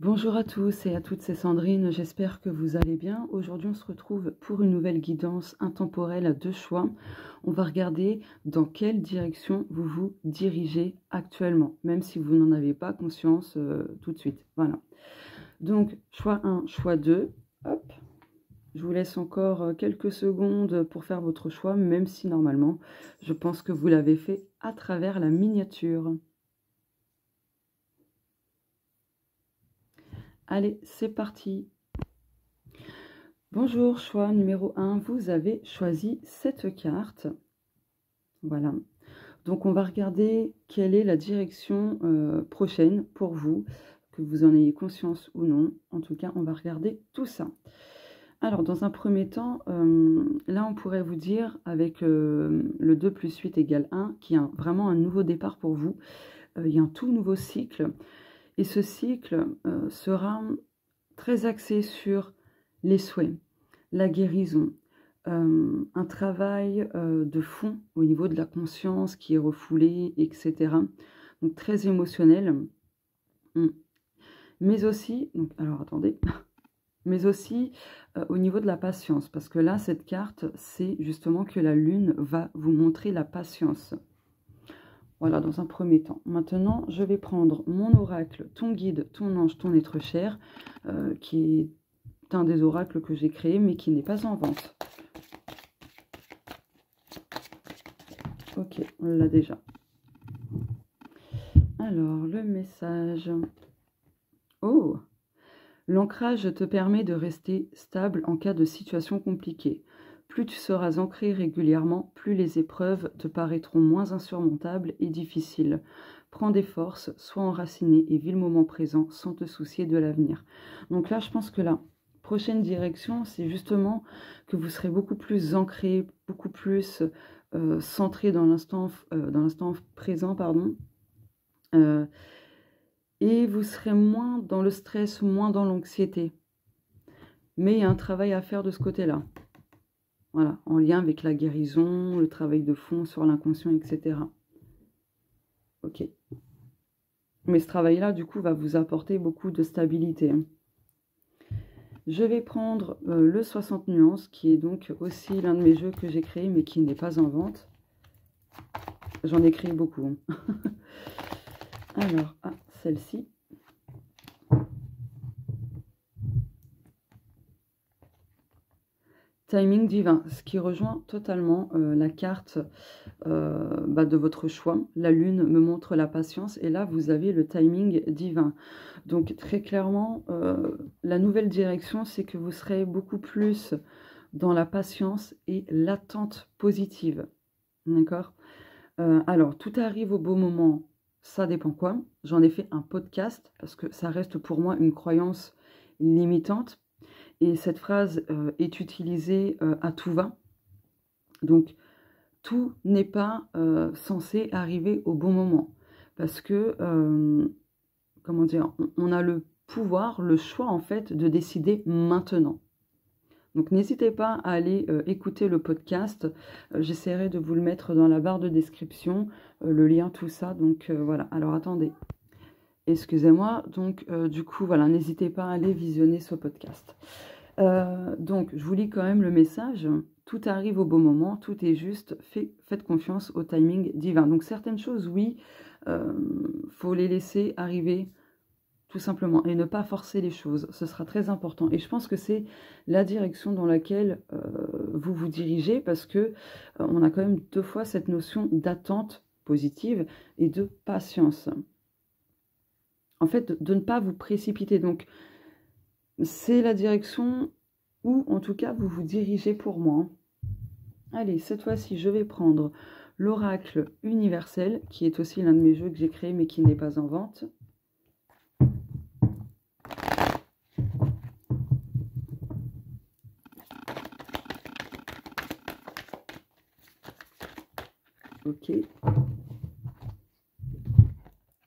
Bonjour à tous et à toutes, c'est Sandrine, j'espère que vous allez bien. Aujourd'hui, on se retrouve pour une nouvelle guidance intemporelle de choix. On va regarder dans quelle direction vous vous dirigez actuellement, même si vous n'en avez pas conscience tout de suite. Voilà. Donc, choix 1, choix 2. Hop. Je vous laisse encore quelques secondes pour faire votre choix, même si normalement, je pense que vous l'avez fait à travers la miniature. Allez, c'est parti. Bonjour, choix numéro 1, vous avez choisi cette carte. Voilà. Donc, on va regarder quelle est la direction prochaine pour vous, que vous en ayez conscience ou non. En tout cas, on va regarder tout ça. Alors, dans un premier temps, là, on pourrait vous dire, avec le 2 plus 8 égale 1, qu'il y a vraiment un nouveau départ pour vous. Il y a un tout nouveau cycle. Et ce cycle sera très axé sur les souhaits, la guérison, un travail de fond au niveau de la conscience qui est refoulé, etc. Donc très émotionnel. Mais aussi, donc, alors attendez, mais aussi au niveau de la patience, parce que là, cette carte, c'est justement que la lune va vous montrer la patience. Voilà, dans un premier temps. Maintenant, je vais prendre mon oracle, ton guide, ton ange, ton être cher, qui est un des oracles que j'ai créé, mais qui n'est pas en vente. Ok, on l'a déjà. Alors, le message. Oh! L'ancrage te permet de rester stable en cas de situation compliquée. Plus tu seras ancré régulièrement, plus les épreuves te paraîtront moins insurmontables et difficiles. Prends des forces, sois enraciné et vis le moment présent sans te soucier de l'avenir. Donc là, je pense que la prochaine direction, c'est justement que vous serez beaucoup plus ancré, beaucoup plus centré dans l'instant présent, pardon. Et vous serez moins dans le stress, moins dans l'anxiété. Mais il y a un travail à faire de ce côté-là. Voilà, en lien avec la guérison, le travail de fond sur l'inconscient, etc. Ok. Mais ce travail-là, du coup, va vous apporter beaucoup de stabilité. Je vais prendre le 60 nuances, qui est donc aussi l'un de mes jeux que j'ai créé, mais qui n'est pas en vente. J'en ai créé beaucoup. Alors, celle-ci. Timing divin, ce qui rejoint totalement la carte de votre choix. La lune me montre la patience et là, vous avez le timing divin. Donc, très clairement, la nouvelle direction, c'est que vous serez beaucoup plus dans la patience et l'attente positive. D'accord? Alors, tout arrive au beau moment, ça dépend quoi. J'en ai fait un podcast parce que ça reste pour moi une croyance limitante. Et cette phrase est utilisée à tout va. Donc, tout n'est pas censé arriver au bon moment. Parce que, comment dire, on a le pouvoir, le choix en fait de décider maintenant. Donc, n'hésitez pas à aller écouter le podcast. J'essaierai de vous le mettre dans la barre de description, le lien, tout ça. Donc, voilà. Alors, attendez. Excusez-moi. Donc, du coup, voilà, n'hésitez pas à aller visionner ce podcast. Donc, je vous lis quand même le message. Tout arrive au bon moment, tout est juste. Faites confiance au timing divin. Donc, certaines choses, oui, faut les laisser arriver tout simplement et ne pas forcer les choses. Ce sera très important. Et je pense que c'est la direction dans laquelle vous vous dirigez parce que on a quand même deux fois cette notion d'attente positive et de patience. En fait, de ne pas vous précipiter. Donc, c'est la direction où, en tout cas, vous vous dirigez pour moi. Allez, cette fois-ci, je vais prendre l'oracle universel, qui est aussi l'un de mes jeux que j'ai créé, mais qui n'est pas en vente. Ok.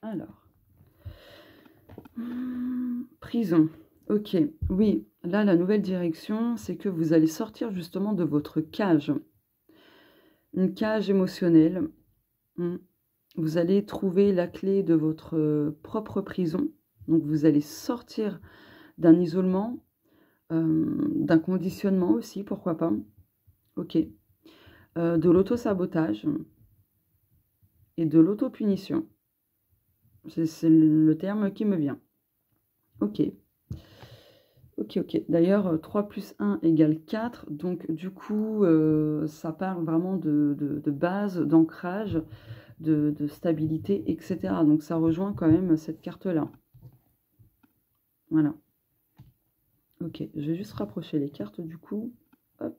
Alors. Prison. Ok, oui, là, la nouvelle direction, c'est que vous allez sortir justement de votre cage. Une cage émotionnelle. Vous allez trouver la clé de votre propre prison. Donc, vous allez sortir d'un isolement, d'un conditionnement aussi, pourquoi pas. Ok. De l'auto-sabotage et de l'autopunition. C'est le terme qui me vient. Ok. Ok, ok. D'ailleurs, 3 plus 1 égale 4. Donc, du coup, ça parle vraiment de base, d'ancrage, de stabilité, etc. Donc, ça rejoint quand même cette carte-là. Voilà. Ok, je vais juste rapprocher les cartes du coup. Hop.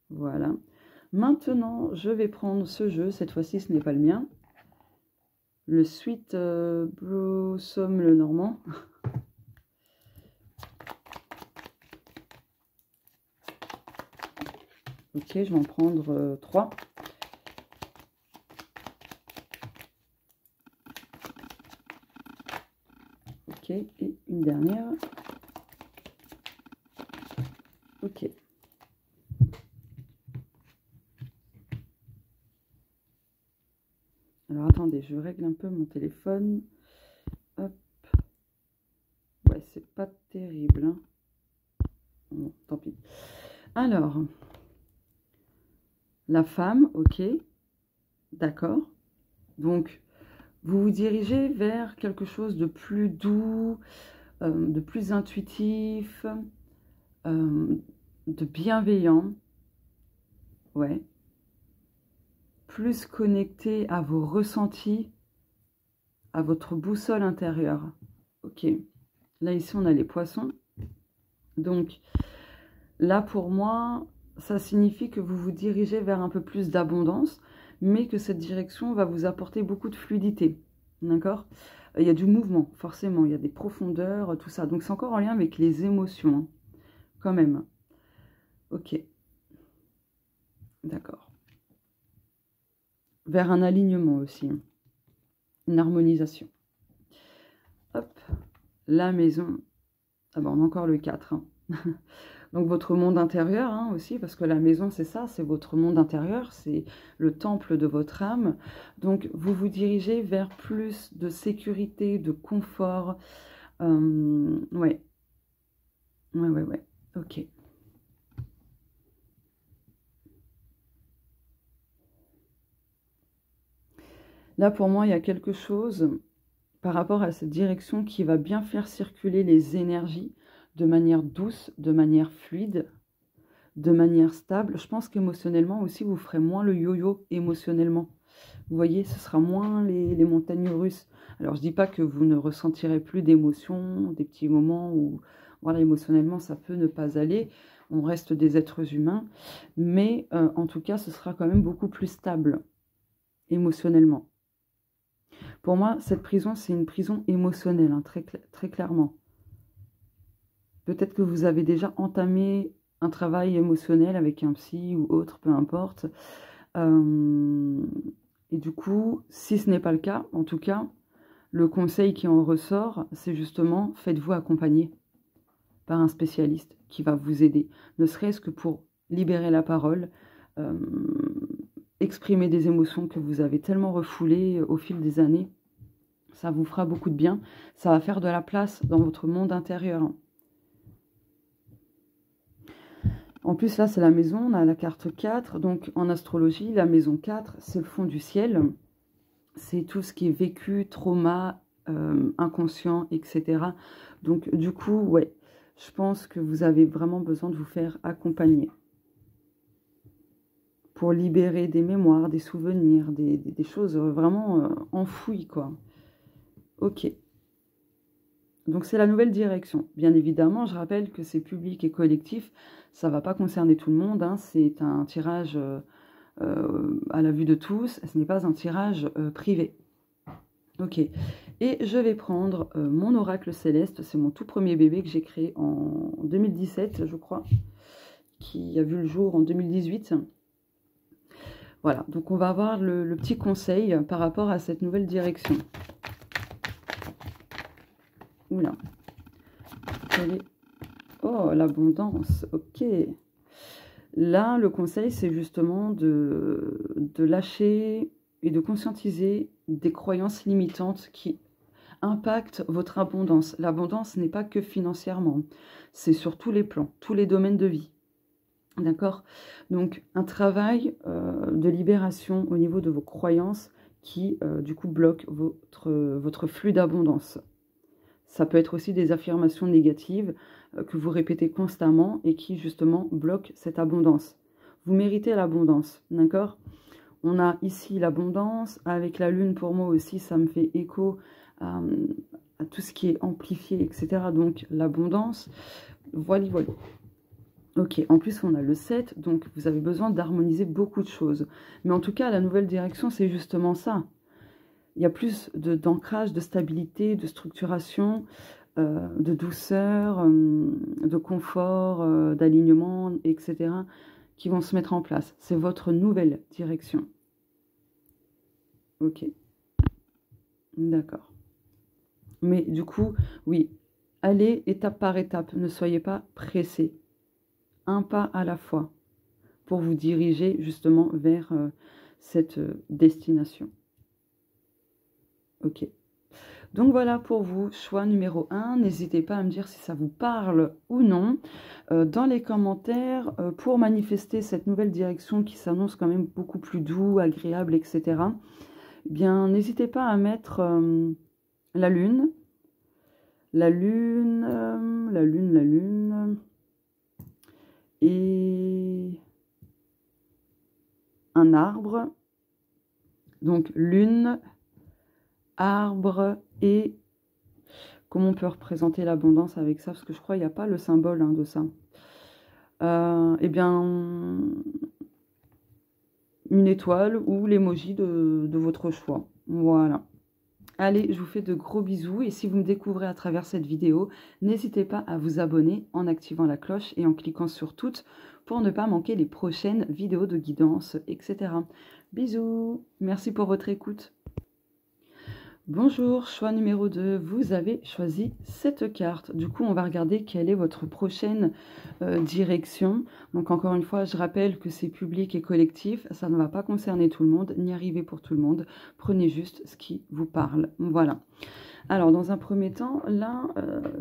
Voilà. Maintenant, je vais prendre ce jeu. Cette fois-ci, ce n'est pas le mien. Le Sweet Blossom le Normand. Ok, je vais en prendre 3. Ok, et une dernière. Ok. Alors, attendez, je règle un peu mon téléphone. Hop. Ouais, c'est pas terrible. Hein. Bon, tant pis. Alors, la femme, ok. D'accord. Donc, vous vous dirigez vers quelque chose de plus doux, de plus intuitif, de bienveillant. Ouais. Plus connecté à vos ressentis, à votre boussole intérieure. Ok. Là, ici, on a les poissons. Donc, là, pour moi, ça signifie que vous vous dirigez vers un peu plus d'abondance, mais que cette direction va vous apporter beaucoup de fluidité. D'accord? Il y a du mouvement, forcément. Il y a des profondeurs, tout ça. Donc, c'est encore en lien avec les émotions, hein, quand même. Ok. D'accord. Vers un alignement aussi. Hein. Une harmonisation. Hop. La maison. Ah ben, on a encore le 4. Hein. Donc, votre monde intérieur hein, aussi, parce que la maison, c'est ça, c'est votre monde intérieur, c'est le temple de votre âme. Donc, vous vous dirigez vers plus de sécurité, de confort. Ouais. Ouais. Ok. Là, pour moi, il y a quelque chose par rapport à cette direction qui va bien faire circuler les énergies de manière douce, de manière fluide, de manière stable. Je pense qu'émotionnellement aussi, vous ferez moins le yo-yo émotionnellement. Vous voyez, ce sera moins les montagnes russes. Alors, je dis pas que vous ne ressentirez plus d'émotions, des petits moments où, voilà, émotionnellement, ça peut ne pas aller. On reste des êtres humains. Mais, en tout cas, ce sera quand même beaucoup plus stable, émotionnellement. Pour moi, cette prison, c'est une prison émotionnelle, hein, très clairement. Peut-être que vous avez déjà entamé un travail émotionnel avec un psy ou autre, peu importe. Et du coup, si ce n'est pas le cas, en tout cas, le conseil qui en ressort, c'est justement, faites-vous accompagner par un spécialiste qui va vous aider, ne serait-ce que pour libérer la parole, exprimer des émotions que vous avez tellement refoulées au fil des années. Ça vous fera beaucoup de bien. Ça va faire de la place dans votre monde intérieur. En plus, là, c'est la maison. On a la carte 4. Donc, en astrologie, la maison 4, c'est le fond du ciel. C'est tout ce qui est vécu, trauma, inconscient, etc. Donc, du coup, ouais, je pense que vous avez vraiment besoin de vous faire accompagner pour libérer des mémoires, des souvenirs, des choses vraiment enfouies, quoi. Ok. Donc, c'est la nouvelle direction. Bien évidemment, je rappelle que c'est public et collectif. Ça ne va pas concerner tout le monde. Hein. C'est un tirage à la vue de tous. Ce n'est pas un tirage privé. Ok. Et je vais prendre mon oracle céleste. C'est mon tout premier bébé que j'ai créé en 2017, je crois, qui a vu le jour en 2018. Voilà. Donc, on va avoir le petit conseil par rapport à cette nouvelle direction. Oula. Oh, l'abondance, ok. Là, le conseil, c'est justement de lâcher et de conscientiser des croyances limitantes qui impacte votre abondance. L'abondance n'est pas que financièrement, c'est sur tous les plans, tous les domaines de vie. D'accord? Donc, un travail de libération au niveau de vos croyances qui, du coup, bloque votre flux d'abondance. Ça peut être aussi des affirmations négatives que vous répétez constamment et qui, justement, bloquent cette abondance. Vous méritez l'abondance, d'accord? On a ici l'abondance. Avec la lune, pour moi aussi, ça me fait écho à tout ce qui est amplifié, etc. Donc, l'abondance. Voilà, voilà. Ok, en plus on a le 7, donc vous avez besoin d'harmoniser beaucoup de choses. Mais en tout cas, la nouvelle direction, c'est justement ça. Il y a plus d'ancrage, de stabilité, de structuration, de douceur, de confort, d'alignement, etc. qui vont se mettre en place. C'est votre nouvelle direction. Ok, d'accord. Mais du coup, oui, allez étape par étape, ne soyez pas pressés. Un pas à la fois pour vous diriger justement vers cette destination. Ok. Donc voilà pour vous, choix numéro 1. N'hésitez pas à me dire si ça vous parle ou non dans les commentaires pour manifester cette nouvelle direction qui s'annonce quand même beaucoup plus doux, agréable, etc. Eh bien, n'hésitez pas à mettre la lune, et un arbre. Donc lune, arbre et... Comment on peut représenter l'abondance avec ça? Parce que je crois qu'il n'y a pas le symbole de ça. Eh bien, une étoile ou l'emoji de votre choix. Voilà. Allez, je vous fais de gros bisous. Et si vous me découvrez à travers cette vidéo, n'hésitez pas à vous abonner en activant la cloche et en cliquant sur toutes pour ne pas manquer les prochaines vidéos de guidance, etc. Bisous. Merci pour votre écoute. Bonjour, choix numéro 2, vous avez choisi cette carte. Du coup, on va regarder quelle est votre prochaine direction. Donc, encore une fois, je rappelle que c'est public et collectif. Ça ne va pas concerner tout le monde, ni arriver pour tout le monde. Prenez juste ce qui vous parle. Voilà. Alors, dans un premier temps, là,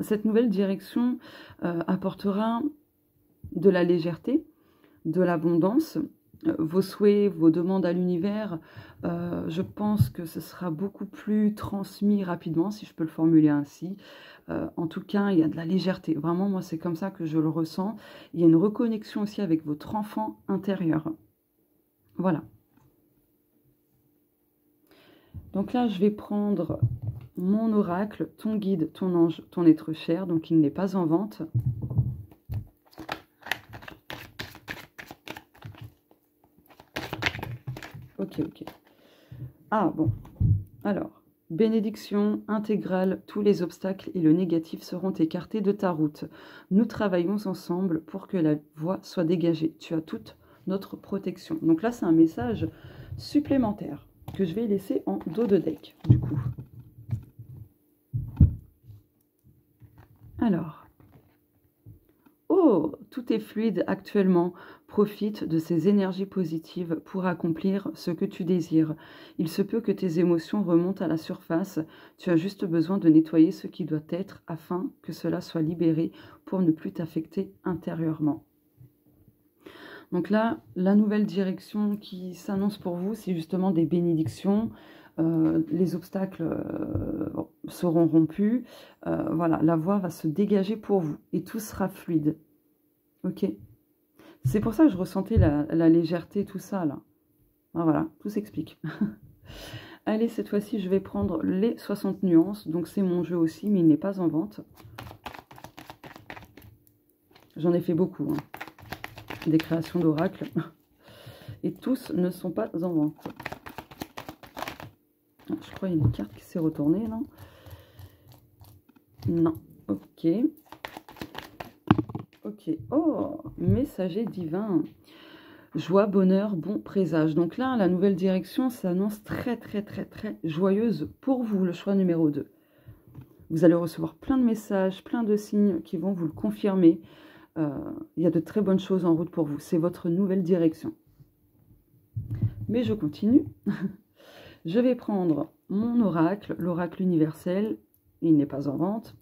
cette nouvelle direction apportera de la légèreté, de l'abondance, vos souhaits, vos demandes à l'univers, je pense que ce sera beaucoup plus transmis rapidement, si je peux le formuler ainsi. En tout cas, il y a de la légèreté. Vraiment, moi, c'est comme ça que je le ressens. Il y a une reconnexion aussi avec votre enfant intérieur. Voilà. Donc là, je vais prendre mon oracle, ton guide, ton ange, ton être cher. Donc, il n'est pas en vente. Ok, ok. Ah, bon. Alors, bénédiction intégrale, tous les obstacles et le négatif seront écartés de ta route. Nous travaillons ensemble pour que la voie soit dégagée. Tu as toute notre protection. Donc là, c'est un message supplémentaire que je vais laisser en dos de deck, du coup. Alors, oh, tout est fluide actuellement. Profite de ces énergies positives pour accomplir ce que tu désires. Il se peut que tes émotions remontent à la surface. Tu as juste besoin de nettoyer ce qui doit être afin que cela soit libéré pour ne plus t'affecter intérieurement. Donc là, la nouvelle direction qui s'annonce pour vous, c'est justement des bénédictions. Les obstacles seront rompus. Voilà, la voie va se dégager pour vous et tout sera fluide. Ok? C'est pour ça que je ressentais la légèreté, tout ça, là. Ah, voilà, tout s'explique. Allez, cette fois-ci, je vais prendre les 60 nuances. Donc, c'est mon jeu aussi, mais il n'est pas en vente. J'en ai fait beaucoup, hein. Des créations d'oracles. Et tous ne sont pas en vente. Je crois qu'il y a une carte qui s'est retournée, là. Non, ok. Ok, oh, messager divin. Joie, bonheur, bon présage. Donc là, la nouvelle direction s'annonce très, très, très, très joyeuse pour vous, le choix numéro 2. Vous allez recevoir plein de messages, plein de signes qui vont vous le confirmer. Il y a de très bonnes choses en route pour vous. C'est votre nouvelle direction. Mais je continue. Je vais prendre mon oracle, l'oracle universel, il n'est pas en vente.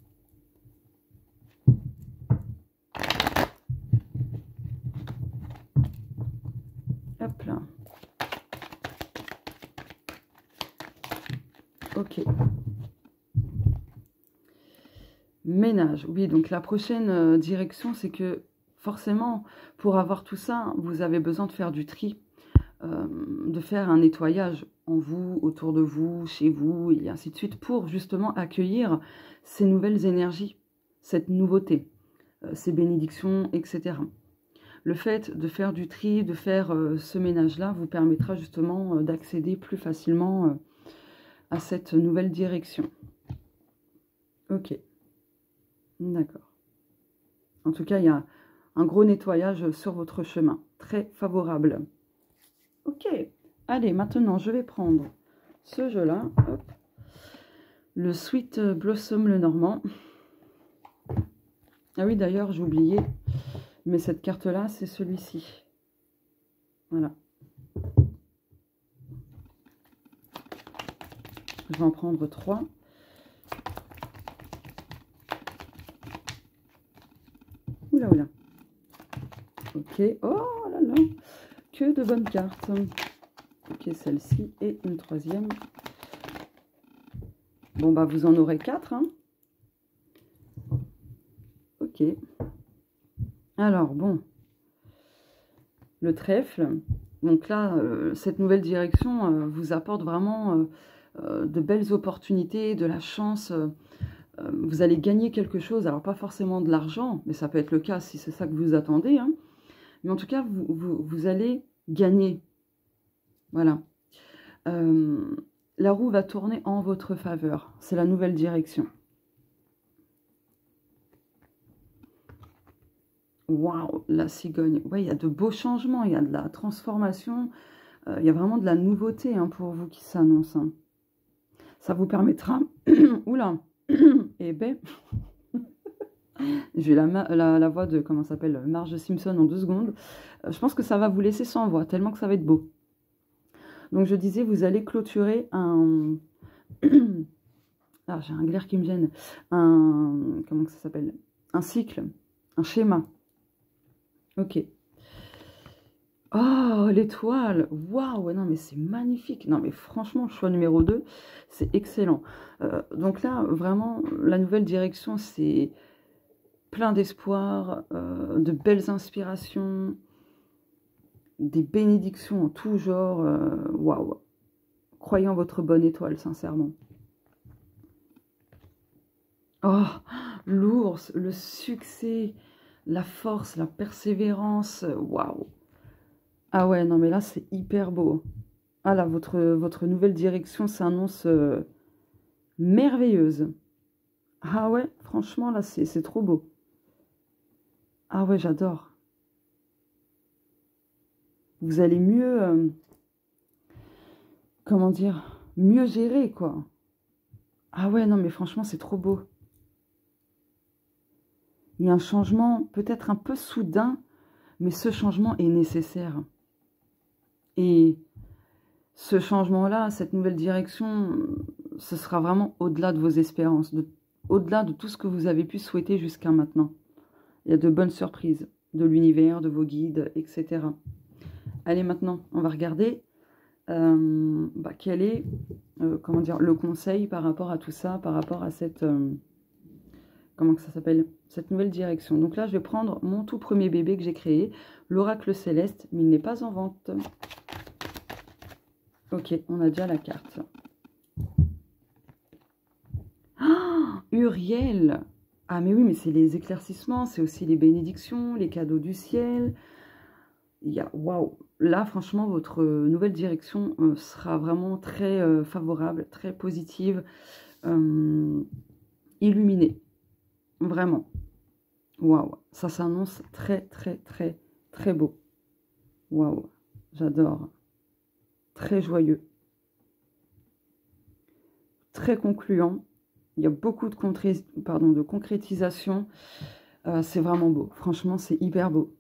Hop là. Ok. Ménage. Oui, donc la prochaine direction, c'est que forcément, pour avoir tout ça, vous avez besoin de faire du tri, de faire un nettoyage en vous, autour de vous, chez vous, et ainsi de suite, pour justement accueillir ces nouvelles énergies, cette nouveauté, ces bénédictions, etc. Le fait de faire du tri, de faire ce ménage-là, vous permettra justement d'accéder plus facilement à cette nouvelle direction. Ok, d'accord. En tout cas, il y a un gros nettoyage sur votre chemin, très favorable. Ok, allez, maintenant, je vais prendre ce jeu-là, le Sweet Blossom le Normand. Ah oui, d'ailleurs, j'ai oublié, mais cette carte-là, c'est celui-ci. Voilà. Je vais en prendre 3. Oula, oula. Ok, oh là là, que de bonnes cartes. Ok, celle-ci et une 3e. Bon, bah, vous en aurez 4, hein. Ok. Alors, bon. Le trèfle. Donc là, cette nouvelle direction vous apporte vraiment de belles opportunités, de la chance. Vous allez gagner quelque chose. Alors, pas forcément de l'argent, mais ça peut être le cas si c'est ça que vous attendez, hein. Mais en tout cas, vous allez gagner. Voilà. La roue va tourner en votre faveur. C'est la nouvelle direction. Waouh, la cigogne. Ouais, il y a de beaux changements, il y a de la transformation, il y a vraiment de la nouveauté hein, pour vous qui s'annonce. Hein. Ça vous permettra... Oula. Eh ben... J'ai la voix de, comment ça s'appelle, Marge Simpson en 2 secondes. Je pense que ça va vous laisser sans voix, tellement que ça va être beau. Donc je disais, vous allez clôturer un... Ah, j'ai un glaire qui me gêne. Comment ça s'appelle? Un cycle, un schéma. Ok. Oh, l'étoile. Waouh, non mais c'est magnifique. Non mais franchement, le choix numéro 2, c'est excellent. Donc là, vraiment, la nouvelle direction, c'est plein d'espoir, de belles inspirations, des bénédictions en tout genre. Waouh. Croyez en votre bonne étoile, sincèrement. Oh, l'ours, le succès, la force, la persévérance. Waouh. Ah ouais, non mais là, c'est hyper beau. Ah là, votre nouvelle direction s'annonce merveilleuse. Ah ouais, franchement, là, c'est trop beau. Ah ouais, j'adore. Vous allez mieux, comment dire, mieux gérer, quoi. Ah ouais, non mais franchement, c'est trop beau. Il y a un changement peut-être un peu soudain, mais ce changement est nécessaire. Et ce changement-là, cette nouvelle direction, ce sera vraiment au-delà de vos espérances, au-delà de tout ce que vous avez pu souhaiter jusqu'à maintenant. Il y a de bonnes surprises de l'univers, de vos guides, etc. Allez, maintenant, on va regarder quel est comment dire, le conseil par rapport à tout ça, par rapport à cette... comment que ça s'appelle? Cette nouvelle direction. Donc là, je vais prendre mon tout premier bébé que j'ai créé, l'oracle céleste, mais il n'est pas en vente. Ok, on a déjà la carte. Ah, Uriel! Ah mais oui, mais c'est les éclaircissements, c'est aussi les bénédictions, les cadeaux du ciel. Il y a, waouh! Là, franchement, votre nouvelle direction sera vraiment très favorable, très positive, illuminée. Vraiment. Waouh! Ça s'annonce très, très, très, très beau. Waouh! J'adore. Très joyeux. Très concluant. Il y a beaucoup de, de concrétisation. C'est vraiment beau. Franchement, c'est hyper beau.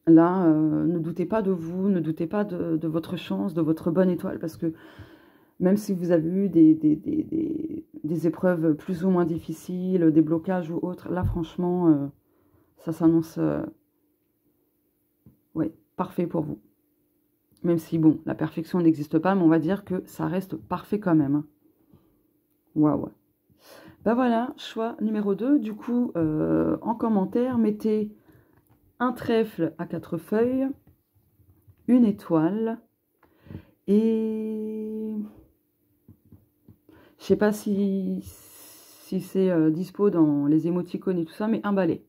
Là, ne doutez pas de vous, ne doutez pas de votre chance, de votre bonne étoile, parce que Même si vous avez eu des épreuves plus ou moins difficiles, des blocages ou autres, là franchement, ça s'annonce ouais, parfait pour vous. Même si, bon, la perfection n'existe pas, mais on va dire que ça reste parfait quand même. Waouh. Ben voilà, choix numéro 2. Du coup, en commentaire, mettez un trèfle à 4 feuilles, une étoile et... Je sais pas si c'est dispo dans les émoticônes et tout ça, mais un balai.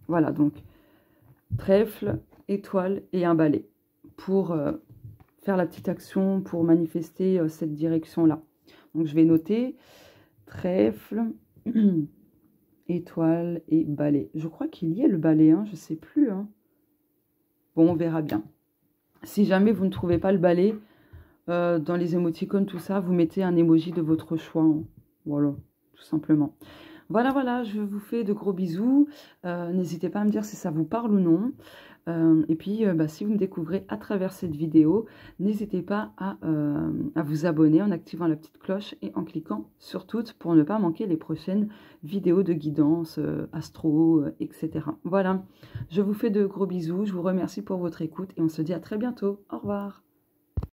Voilà, donc trèfle, étoile et un balai pour faire la petite action, pour manifester cette direction-là. Donc je vais noter trèfle, étoile et balai. Je crois qu'il y a le balai, hein, je ne sais plus. Hein. Bon, on verra bien. Si jamais vous ne trouvez pas le balai, dans les émoticônes, tout ça, vous mettez un emoji de votre choix. Hein. Voilà, tout simplement. Voilà, voilà, je vous fais de gros bisous. N'hésitez pas à me dire si ça vous parle ou non. Et puis, si vous me découvrez à travers cette vidéo, n'hésitez pas à vous abonner en activant la petite cloche et en cliquant sur toutes pour ne pas manquer les prochaines vidéos de guidance, astro, etc. Voilà, je vous fais de gros bisous, je vous remercie pour votre écoute et on se dit à très bientôt. Au revoir.